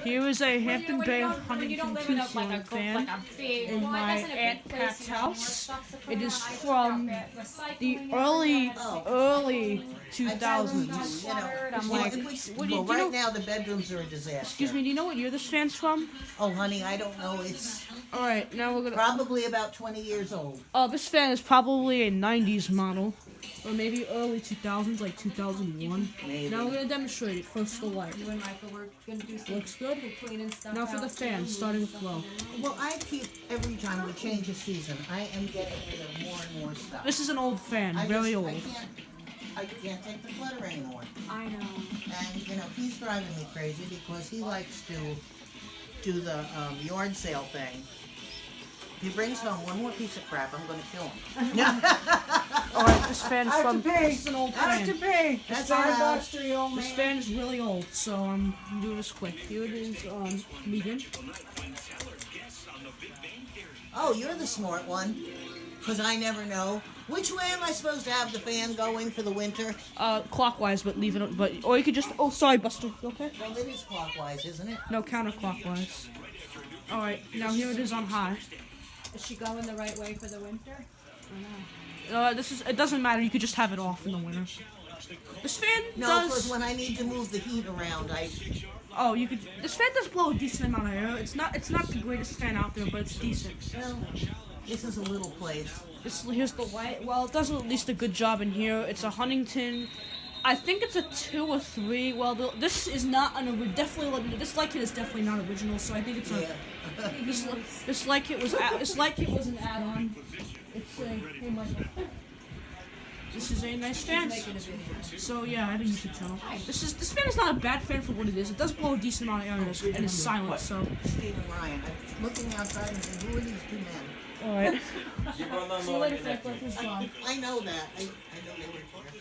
Here is a Hampton Bay Huntington two-ceiling fan in my Aunt Pat's house. It is from the early 2000s. I'm like, what do you right know? now the bedrooms are a disaster. Excuse me, do you know what year this fan's from? Oh, honey, I don't know. It's All right, now we're gonna. probably about 20 years old. Oh, this fan is probably a 90s model, or maybe early 2000s, like 2001. Maybe. Now we're gonna demonstrate it. First, the light. You and Michael were gonna do some Looks good. cleaning stuff. Now for the fan, starting with low. Well, I keep, every time we change a season, I am getting rid of more and more stuff. This is an old fan, very old. I can't take the clutter anymore. I know. And, he's driving me crazy because he likes to do the yard sale thing. If he brings home one more piece of crap, I'm going to kill him. All right, this fan is I have from. to pay. This is an old I have to fan. pay. That's $5 allowed. to the old This man. fan is really old, so I'm doing this quick. Here it is, medium. Oh, you're the smart one. Because I never know. Which way am I supposed to have the fan going for the winter? Clockwise, but leave it. But or you could just. Oh, sorry, Buster. You okay? Well, it is clockwise, isn't it? No, counterclockwise. All right, now here it is on high. Is she going the right way for the winter? This is. It doesn't matter. You could just have it off in the winter. This fan No, because does. when I need to move the heat around, Oh, you could. This fan does blow a decent amount of air. It's not the greatest fan out there, but it's decent. well, this is a little place. Here's the light. Well, it does at least a good job in here. It's a Huntington. I think it's a 2 or 3. Well, this is not definitely. This light kit is definitely not original, so I think it's a. Yeah. This light kit was. This light kit was an add-on. It's a. Hey, Michael. This is a nice fan. So yeah, I have a YouTube channel. This fan is not a bad fan for what it is. It does blow a decent amount of air and it's silent. So. Steve and Ryan. I'm looking outside and saying, who are these two men? All right. See you later, Frank. Who's John? I know that. I know they were here.